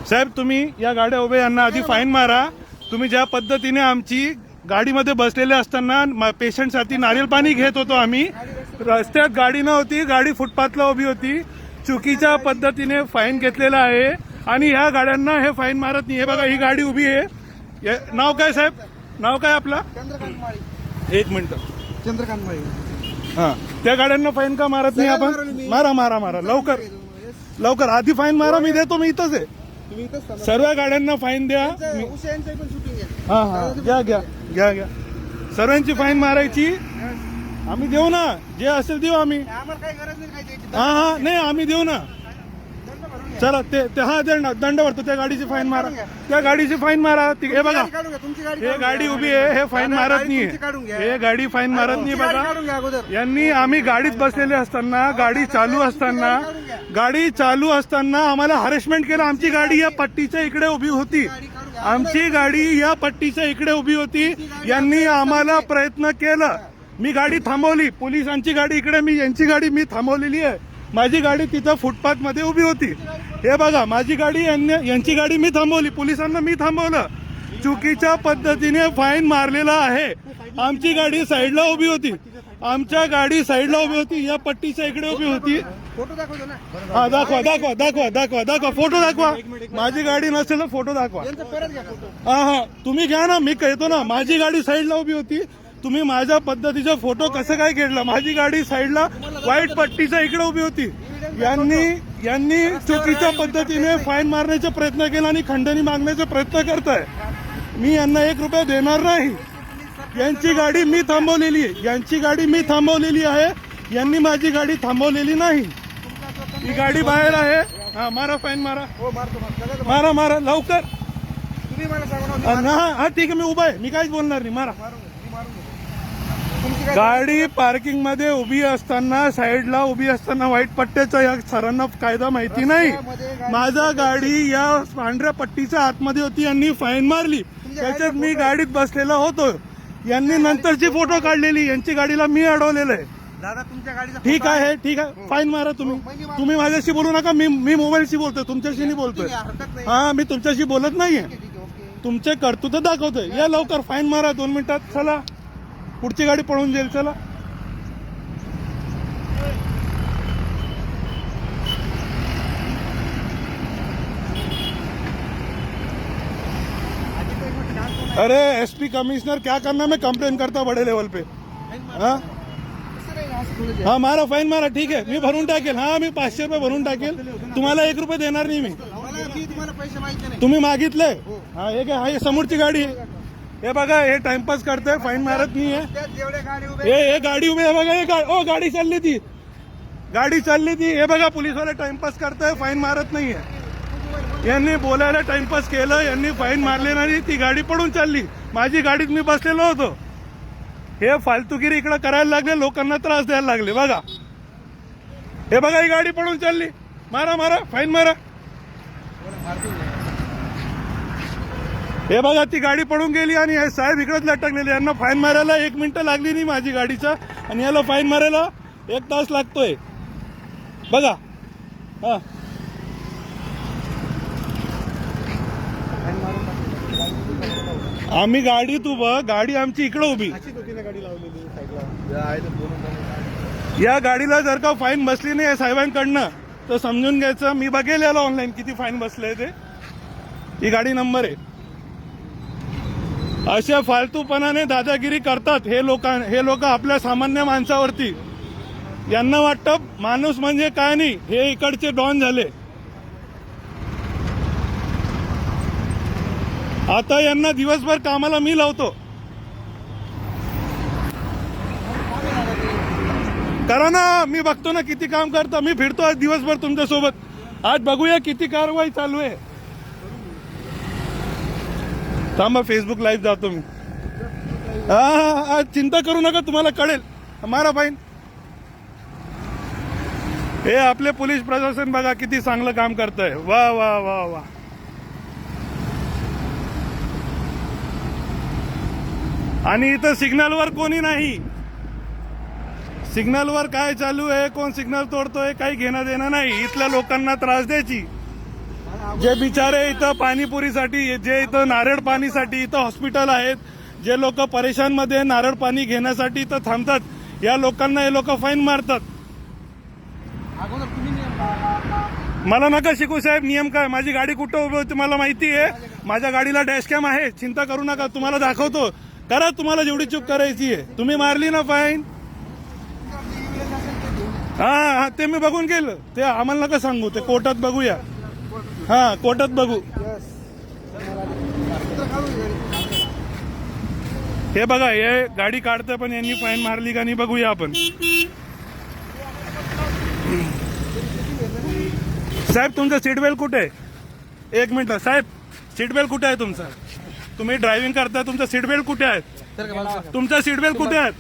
साहेब तुम्ही या गाड्या उभे यांना आधी फाईन मारा। तुम्ही ज्या पद्धतीने आमची गाडीमध्ये बसलेले असताना पेशंटसाठी नारियल पाणी घेत होतो आम्ही, रस्त्यात गाडी नव्हती, गाडी फुटपाथला उभी होती, चुकीच्या पद्धतीने फाईन घेतलेला आहे आणि ह्या गाड्यांना हे फाईन मारत नाही। हे बघा ही गाडी उभी आहे, नाव काय साहेब, नाव काय आपला? चंद्रकांत माळी। एक मिनिट, चंद्रकांत माळी। हा, त्या गाड्यांना फाईन का मारत नाही आपण? मारा मारा मारा लवकर लवकर, आधी फाईन मारा, मी देतो, मी इथंच आहे। सर्व गाड्यांना फाईन द्या। हा हा घ्या घ्या घ्या घ्या, सर्वांची फाईन मारायची, आम्ही देऊ ना, जे असेल देऊ आम्ही। हा हा नाही आम्ही देऊ ना, चला ते हा दंड भरतो, त्या गाडीची फाईन मारा, त्या गाडीची फाईन मारा। हे बघा हे गाडी उभी आहे, हे फाईन मारत नाहीये, हे गाडी फाईन मारत नाही बघा। यांनी आम्ही गाडीत बसलेले असताना, गाडी चालू असताना आम्हाला हॅरेसमेंट केलं। आमची गाडी या पट्टीच्या इकडे उभी होती, आमची गाडी या पट्टीच्या इकडे उभी होती, यांनी आम्हाला प्रयत्न केला, मी गाडी थांबवली, पोलिसांची गाडी इकडे, मी यांची गाडी मी थांबवलेली आहे, माझी गाडी तिथं फुटपाथ मध्ये उभी होती। हे बघा माझी गाडी, यांची गाडी मी थांबवली, पोलिसांना मी थांबवलं, चुकीच्या पद्धतीने फाईन मारलेला आहे। आमची गाडी साईडला उभी होती, आमच्या गाडी साईडला उभी होती, या पट्टीच्या इकडे उभी होती। फोटो दाखवतो ना? हा दाखवा दाखवा दाखवा दाखवा दाखवा, फोटो दाखवा, माझी गाडी नसेल तर फोटो दाखवा। हा हा तुम्ही घ्या ना, मी कहतो ना, माझी गाडी साईडला उभी होती, तुम्ही माझ्या पद्धतीचा फोटो कसं काय घेतला? माझी गाडी साईडला व्हाईट पट्टीच्या इकडे उभी होती, यांनी चुकीच्या पद्धतीने फाईन मारण्याचा प्रयत्न केला आणि खंडणी मागण्याचा प्रयत्न करताय। मी यांना 1 रुपया देणार नाही, यांची गाडी मी थांबवलेली आहे, यांची गाडी मी थांबवलेली आहे, यांनी माझी गाडी थांबवलेली नाही, ही गाडी बाहेर आहे। हा मारा फाईन मारा, मारा मारा लवकर, हा ठीक आहे, मी उभा आहे, मी काहीच बोलणार नाही, मारा। गाडी पार्किंग मध्ये उभी असताना, साईडला उभी असताना व्हाईट पट्ट्याचा या सरांना कायदा माहिती नाही, माझा गाडी या पांढऱ्या पट्टीच्या आतमध्ये होती, यांनी फाईन मारली, त्याच्यात मी गाडीत बसलेला होतो, यांनी नंतरची फोटो काढलेली, यांची गाडीला मी अडवलेलं आहे। दादा तुमच्या गाडीचा ठीक आहे ठीक आहे, फाईन मारा तुम्ही माझ्याशी बोलू नका, मी मोबाईलशी बोलतोय, तुमच्याशी नाही बोलतोय। हा मी तुमच्याशी बोलत नाहीये, तुमचे कर्तृत्व दाखवतोय, या लवकर फाईन मारा 2 मिनिटात, चला पुढची गाडी पळून जाईल, चला। अरे एसपी कमिश्नर क्या करना, मैं कंप्लेन करता बड़े लेवल पे। हाँ मारा फाईन मारा, ठीक आहे, मी भरून टाकेल, हा मी 500 रुपये भरून टाकेल, तुम्हाला 1 रुपये देणार नाही मी, तुम्ही मागितले। हा हे समोरची गाडी आहे, हे बघा हे टाइमपास करताय, फाईन मारत नाहीये, हे गाडी उभी आहे बघा, गाडी चालली ती, हे बघा पोलीसवाले टाइमपास करताय, फाईन मारत नाहीये, यांनी बोलायला टाइमपास केलं, यांनी फाईन मारले नाही, ती गाडी पडून चालली, माझी गाडीत मी बसलेलो होतो, हे फालतूगिरी इकडे करायला लागले, लोकांना त्रास द्यायला लागले, बघा हे बघा ही गाडी पडून चालली, मारा मारा फाईन मारा, हे बघा ती गाडी पडून गेली आणि हे साहेब इकडेच लटकलेले, यांना फाईन मारायला 1 मिनिट लागली नाही माझी गाडीचा, आणि याला फाईन मारायला 1 तास लागतोय, बघा। हा आम्ही गाडीत उभं, गाडी आमची इकडे उभी, या गाडीला जर का फाईन बसली नाही साहेबांकडनं तर समजून घ्यायचं, मी बघेल याला ऑनलाईन किती फाईन बसले ते, ही गाडी नंबर आहे। अशा फालतूपणाने दादागिरी करतात हे लोक आपल्या सामान्य माणसावरती, यांना वाटतं माणूस म्हणजे काय नाही, हे इकडचे डॉन झाले। आता यांना दिवसभर कामाला मी लावतो, करा ना, मी बघतो ना किती काम करता, मी फिरतो आज दिवसभर तुमच्या सोबत, आज बघूया किती कारवाई चालू आहे। थांबा फेसबुक लाईव्ह जातो मी, हा चिंता करू नका, तुम्हाला कळेल, मारा फाईन। हे आपले पोलीस प्रशासन बघा किती चांगलं काम करतंय, वा वा वा वा। आणि इथं सिग्नलवर कोणी नाही, सिग्नलवर काय चालू आहे, कोण सिग्नल तोडतोय, काही घेणं देणं नाही, इथल्या लोकांना त्रास द्यायची। जे बिचारे इथं पाणीपुरीसाठी, जे इथं नारळ पाणीसाठी इथं हॉस्पिटल आहेत, जे लोक परेशान मध्ये नारळ पाणी घेण्यासाठी इथं थांबतात, या लोकांना हे लोक फाईन मारतात. अगोदर तुम्ही नियम पाळा. मला नका शिकू साहेब नियम काय. माझी गाडी कुठं उभी होती मला माहिती आहे. माझ्या गाडीला डॅश कॅम आहे, चिंता करू नका. तुम्हाला दाखवतो, करा तुम्हाला जेवढी चूक करायची आहे. तुम्ही मारली ना फाईन, हा ते मी बघून गेलं. ते आम्हाला नका सांगू, ते कोर्टात बघूया. हा कोर्टात बघू. हे बघा, हे गाडी काढतं पण यांनी फाईन मारली का नाही बघूया आपण. साहेब तुमचं सीट बेल्ट कुठे आहे? एक मिनिट साहेब, सीट बेल्ट कुठे आहे तुमचा? तुम्ही ड्रायव्हिंग करताय, तुमचा सीट बेल्ट कुठे आहे? तुमचा सीट बेल्ट कुठे आहे?